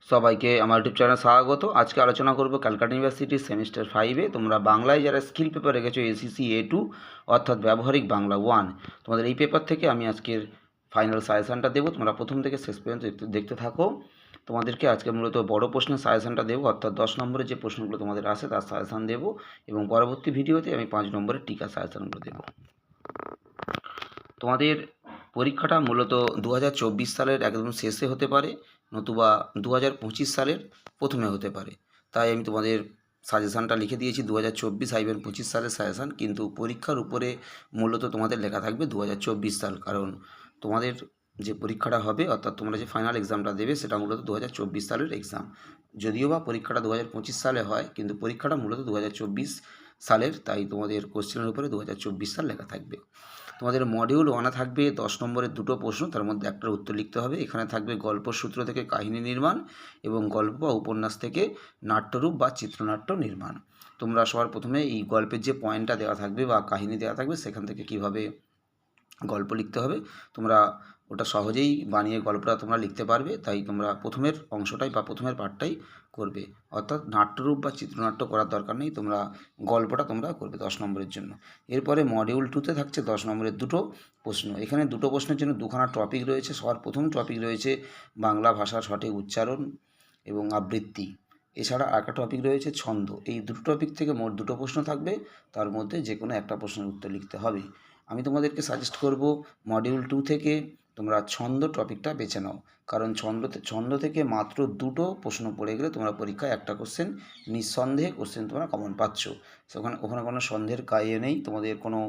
সবাইকে আমার ইউটিউব চ্যানেলে স্বাগত। আজকে আলোচনা করব ক্যালকাটা ইউনিভার্সিটির সেমিস্টার 5-এ তোমরা বাংলায় যারা স্কিল পেপার রেখেছো এসিসি A2 অর্থাৎ ব্যবহারিক বাংলা 1, তোমাদের এই পেপার থেকে আমি আজকের ফাইনাল সাজেশানটা দেবো। তোমরা প্রথম থেকে শেষ পর্যন্ত দেখতে থাকো। তোমাদেরকে আজকে মূলত বড় প্রশ্নের সাজেশানটা দেবো, অর্থাৎ 10 নম্বরের যে প্রশ্নগুলো তোমাদের আসে তার সাজেশান দেবো, এবং পরবর্তী ভিডিওতে আমি 5 নম্বরের টিকা সাজেশানগুলো দেবো। তোমাদের পরীক্ষাটা মূলত 2024 সালের একদম শেষে হতে পারে, নতুবা 2025 সালের প্রথমে হতে পারে। তাই আমি তোমাদের সাজেশানটা লিখে দিয়েছি 2024-25 সালের সাজেশান, কিন্তু পরীক্ষার উপরে মূলত তোমাদের লেখা থাকবে 2024 সাল, কারণ তোমাদের যে পরীক্ষাটা হবে অর্থাৎ তোমরা যে ফাইনাল এক্সামটা দেবে সেটা মূলত 2024 সালের এক্সাম। যদিও বা পরীক্ষাটা 2025 সালে হয়, কিন্তু পরীক্ষাটা মূলত 2024 সালের, তাই তোমাদের কোশ্চেনের উপরে 2024 সাল লেখা থাকবে। তোমাদের মডিউল 1-এ থাকবে 10 নম্বরের দুটো প্রশ্ন, তার মধ্যে একটার উত্তর লিখতে হবে। এখানে থাকবে গল্প সূত্র থেকে কাহিনী নির্মাণ এবং গল্প বা উপন্যাস থেকে নাট্যরূপ বা চিত্রনাট্য নির্মাণ। তোমরা সবার প্রথমে এই গল্পের যে পয়েন্টটা দেওয়া থাকবে বা কাহিনী দেওয়া থাকবে সেখান থেকে কিভাবে গল্প লিখতে হবে তোমরা ওটা সহজেই বানিয়ে গল্পটা তোমরা লিখতে পারবে। তাই তোমরা প্রথমের অংশটাই বা প্রথমের পার্টটাই করবে, অর্থাৎ নাট্যরূপ বা চিত্রনাট্য করার দরকার নেই, তোমরা গল্পটা তোমরা করবে 10 নম্বরের জন্য। এরপরে মডিউল 2-তে থাকছে 10 নম্বরের দুটো প্রশ্ন। এখানে দুটো প্রশ্নের জন্য দুখানা টপিক রয়েছে। সবার প্রথম টপিক রয়েছে বাংলা ভাষার সঠিক উচ্চারণ এবং আবৃত্তি। এছাড়া আরেকটা টপিক রয়েছে ছন্দ। এই দুটো টপিক থেকে মোট দুটো প্রশ্ন থাকবে, তার মধ্যে যে কোনো একটা প্রশ্নের উত্তর লিখতে হবে। আমি তোমাদেরকে সাজেস্ট করব মডিউল 2 থেকে তোমরা ছন্দ টপিকটা বেছে নাও, কারণ ছন্দ থেকে মাত্র দুটো প্রশ্ন পড়ে গেলে তোমরা পরীক্ষায় একটা কোশ্চেন নিঃসন্দেহে কোশ্চেন তোমরা কমন পাচ্ছ। ওখানে কোনো সন্দেহের কাইয়ে নেই, তোমাদের কোনো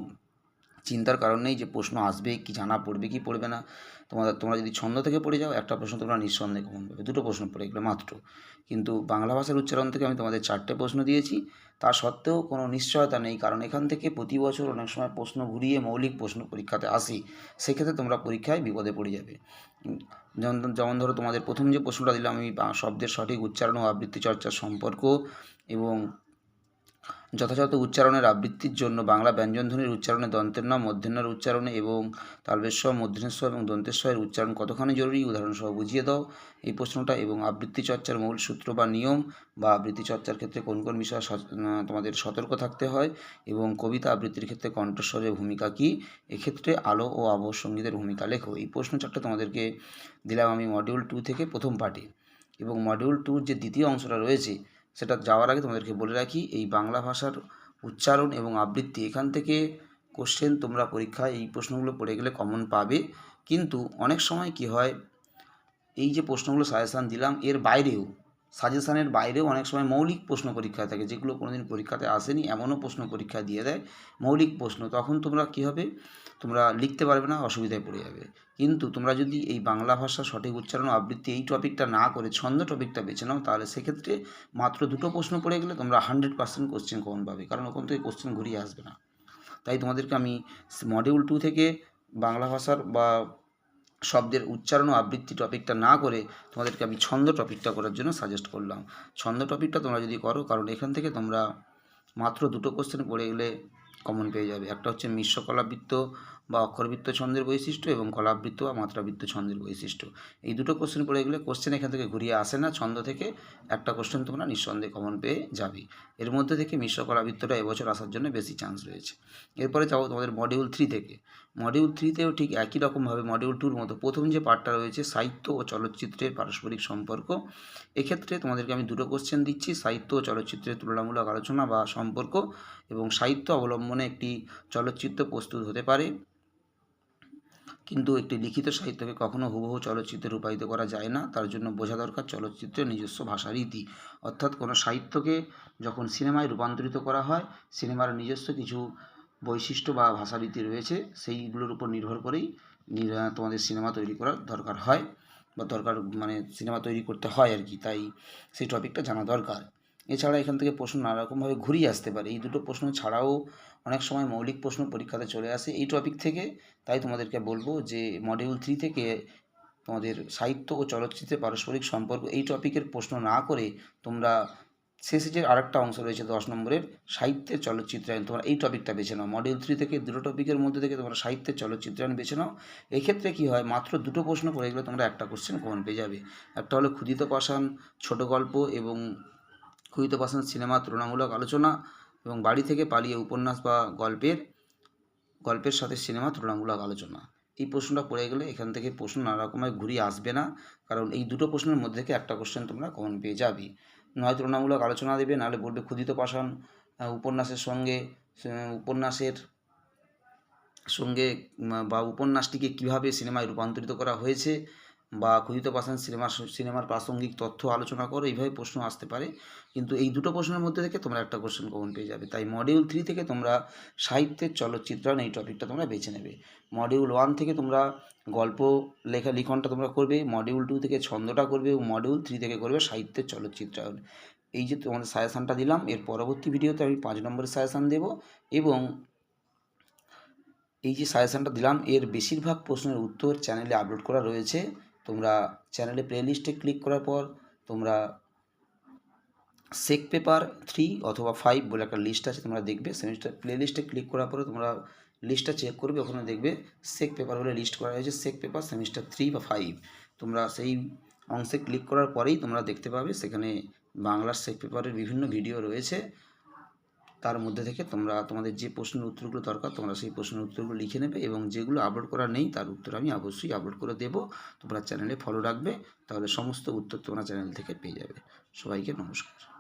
চিন্তার কারণ নেই যে প্রশ্ন আসবে কি জানা পড়বে কি পড়বে না। তোমরা যদি ছন্দ থেকে পড়ে যাও একটা প্রশ্ন তোমরা নিঃসন্দেহে কমন পাবে, দুটো প্রশ্ন পড়ে গেলে মাত্র। কিন্তু বাংলা ভাষার উচ্চারণ থেকে আমি তোমাদের 4টে প্রশ্ন দিয়েছি, তা সত্ত্বেও কোনো নিশ্চয়তা নেই, কারণ এখান থেকে প্রতি বছর অনেক সময় প্রশ্ন ঘুরিয়ে মৌলিক প্রশ্ন পরীক্ষাতে আসে। সেক্ষেত্রে তোমরা পরীক্ষায় বিপদে পড়ে যাবে। যেমন ধরো তোমাদের প্রথম যে প্রশ্নটা দিলাম আমি, শব্দের সঠিক উচ্চারণ ও আবৃত্তি চর্চার সম্পর্ক এবং যথাযথ উচ্চারণের আবৃত্তির জন্য বাংলা ব্যঞ্জনধ্বনির উচ্চারণে দন্তের ন মূর্ধন্যের উচ্চারণে এবং তালবেশ মূর্ধন্য এবং দন্তের উচ্চারণ কতখানি জরুরি উদাহরণসহ বুঝিয়ে দাও এই প্রশ্নটা। এবং আবৃত্তি চর্চার মূল সূত্র বা নিয়ম বা আবৃত্তি চর্চার ক্ষেত্রে কোন কোন বিষয়ে তোমাদের সতর্ক থাকতে হয় এবং কবিতা আবৃত্তির ক্ষেত্রে কণ্ঠস্বরের ভূমিকা কী, এক্ষেত্রে আলো ও আবহ সঙ্গীতের ভূমিকা লেখো। এই প্রশ্ন চারটে তোমাদেরকে দিলাম আমি মডিউল 2 থেকে প্রথম পার্টে। এবং মডিউল 2 যে দ্বিতীয় অংশটা রয়েছে সেটা যাওয়ার আগে তোমাদেরকে বলে রাখি, এই বাংলা ভাষার উচ্চারণ এবং আবৃত্তি এখান থেকে কোশ্চেন তোমরা পরীক্ষায় এই প্রশ্নগুলো পড়ে গেলে কমন পাবে। কিন্তু অনেক সময় কি হয়, এই যে প্রশ্নগুলো সাজেশান দিলাম এর বাইরেও, সাজেশানের বাইরেও অনেক সময় মৌলিক প্রশ্ন পরীক্ষায় থাকে, যেগুলো কোনোদিন পরীক্ষাতে আসেনি এমনও প্রশ্ন পরীক্ষায় দিয়ে দেয় মৌলিক প্রশ্ন। তখন তোমরা কী হবে, তোমরা লিখতে পারবে না, অসুবিধায় পড়ে যাবে। কিন্তু তোমরা যদি এই বাংলা ভাষা সঠিক উচ্চারণ ও আবৃত্তি এই টপিকটা না করে ছন্দ টপিকটা বেছে নাও, তাহলে সেক্ষেত্রে মাত্র দুটো প্রশ্ন পড়ে গেলে তোমরা 100% কোশ্চেন কমন পাবে, কারণ ওখান থেকে কোশ্চেন ঘুরিয়ে আসবে না। তাই তোমাদেরকে আমি মডিউল 2 থেকে বাংলা ভাষার বা শব্দের উচ্চারণ ও আবৃত্তি টপিকটা না করে তোমাদেরকে আমি ছন্দ টপিকটা করার জন্য সাজেস্ট করলাম। ছন্দ টপিকটা তোমরা যদি করো, কারণ এখান থেকে তোমরা মাত্র দুটো কোশ্চেন পড়ে গেলে কমন পেয়ে যাবে। একটা হচ্ছে মিশ্র কলাবৃত্ত বা অক্ষরবৃত্ত ছন্দের বৈশিষ্ট্য এবং কলাবৃত্ত বা মাত্রাবৃত্ত ছন্দের বৈশিষ্ট্য। এই দুটো কোশ্চেন পড়ে গেলে কোশ্চেন এখান থেকে ঘুরিয়ে আসে না, ছন্দ থেকে একটা কোশ্চেন তোমরা নিঃসন্দেহে কমন পেয়ে যাবে। এর মধ্যে থেকে মিশ্র কলাবৃত্তটা এবছর আসার জন্য বেশি চান্স রয়েছে। এরপরে যাবো তোমাদের মডিউল 3 থেকে। মডিউল 3তেও ঠিক একই রকমভাবে মডিউল 2-র মতো প্রথম যে পার্টটা রয়েছে সাহিত্য ও চলচ্চিত্রের পারস্পরিক সম্পর্ক। এক্ষেত্রে তোমাদেরকে আমি দুটো কোশ্চেন দিচ্ছি, সাহিত্য ও চলচ্চিত্রের তুলনামূলক আলোচনা বা সম্পর্ক এবং সাহিত্য অবলম্বনে একটি চলচ্চিত্র প্রস্তুত হতে পারে, কিন্তু একটি লিখিত সাহিত্যকে কখনো হুবহু চলচ্চিত্রে রূপায়িত করা যায় না, তার জন্য বোঝা দরকার চলচ্চিত্রের নিজস্ব ভাষারীতি। অর্থাৎ কোনো সাহিত্যকে যখন সিনেমায় রূপান্তরিত করা হয়, সিনেমার নিজস্ব কিছু বৈশিষ্ট্য বা ভাষারীতি রয়েছে, সেইগুলোর উপর নির্ভর করেই তোমাদের সিনেমা তৈরি করার দরকার হয় বা সিনেমা তৈরি করতে হয় আর কি। তাই সেই টপিকটা জানা দরকার। এছাড়া এখান থেকে প্রশ্ন নানা রকমভাবে ঘুরিয়ে আসতে পারে। এই দুটো প্রশ্ন ছাড়াও অনেক সময় মৌলিক প্রশ্ন পরীক্ষাতে চলে আসে এই টপিক থেকে। তাই তোমাদেরকে বলবো যে মডিউল 3 থেকে তোমাদের সাহিত্য ও চলচ্চিত্রের পারস্পরিক সম্পর্ক এই টপিকের প্রশ্ন না করে তোমরা শেষে যে আরেকটা অংশ রয়েছে 10 নম্বরের সাহিত্যের চলচ্চিত্রায়ন, তোমরা এই টপিকটা বেছে নাও। মডিউল 3 থেকে দুটো টপিকের মধ্যে থেকে তোমরা সাহিত্যের চলচ্চিত্রায়ন বেছে নাও। এক্ষেত্রে কী হয়, মাত্র দুটো প্রশ্ন পড়ে গেলে তোমরা একটা কোশ্চেন কমন পেয়ে যাবে। একটা হলো ক্ষুদিত পাষাণ ছোট গল্প এবং ক্ষুদিত পাষাণ সিনেমা তুলনামূলক আলোচনা, এবং বাড়ি থেকে পালিয়ে উপন্যাস বা গল্পের সাথে সিনেমা তুলনামূলক আলোচনা। এই প্রশ্নটা পড়ে গেলে এখান থেকে প্রশ্ন নানা রকমের ঘুরিয়ে আসবে না, কারণ এই দুটো প্রশ্নের মধ্যে থেকে একটা কোশ্চেন তোমরা কমন পেয়ে যাবে। নয় তুলনামূলক আলোচনা দেবে, নাহলে বলবে ক্ষুদিত পাষাণ উপন্যাসের সঙ্গে উপন্যাসের সঙ্গে বা উপন্যাসটিকে কীভাবে সিনেমায় রূপান্তরিত করা হয়েছে, বা ক্ষুদিত পাষাণ সিনেমার প্রাসঙ্গিক তথ্য আলোচনা করো, এইভাবে প্রশ্ন আসতে পারে। কিন্তু এই দুটো প্রশ্নের মধ্যে থেকে তোমরা একটা কোশ্চেন কমন পেয়ে যাবে। তাই মডিউল 3 থেকে তোমরা সাহিত্যের চলচ্চিত্রায়ন এই টপিকটা তোমরা বেছে নেবে। মডিউল 1 থেকে তোমরা গল্প লিখনটা তোমরা করবে, মডিউল 2 থেকে ছন্দটা করবে, এবং মডিউল 3 থেকে করবে সাহিত্যের চলচ্চিত্রায়ন। এই যে তোমাদের সাজেশানটা দিলাম, এর পরবর্তী ভিডিওতে আমি 5 নম্বরের সাজেশান দেবো, এবং এই যে সাজেশানটা দিলাম এর বেশিরভাগ প্রশ্নের উত্তর চ্যানেলে আপলোড করা রয়েছে। তোমরা চ্যানেলে প্লেলিস্টে ক্লিক করার পর তোমরা সেক পেপার 3 অথবা 5 বলে একটা লিস্ট আছে, তোমরা দেখবে সেমিস্টার প্লেলিস্টে ক্লিক করার পরে তোমরা লিস্টটা চেক করবে, ওখানে দেখবে সেক পেপার বলে লিস্ট করা হয়েছে, সেক পেপার সেমিস্টার 3 বা 5। তোমরা সেই অংশে ক্লিক করার পরেই তোমরা দেখতে পাবে সেখানে বাংলার সেক পেপারের বিভিন্ন ভিডিও রয়েছে। তার মধ্যে থেকে তোমরা তোমাদের যে প্রশ্নের উত্তরগুলো দরকার তোমরা সেই প্রশ্নের উত্তরগুলো লিখে নেবে, এবং যেগুলো আপলোড করা নেই তার উত্তর আমি অবশ্যই আপলোড করে দেবো। তোমরা চ্যানেলে ফলো রাখবে, তাহলে সমস্ত উত্তর তোমরা চ্যানেল থেকে পেয়ে যাবে। সবাইকে নমস্কার।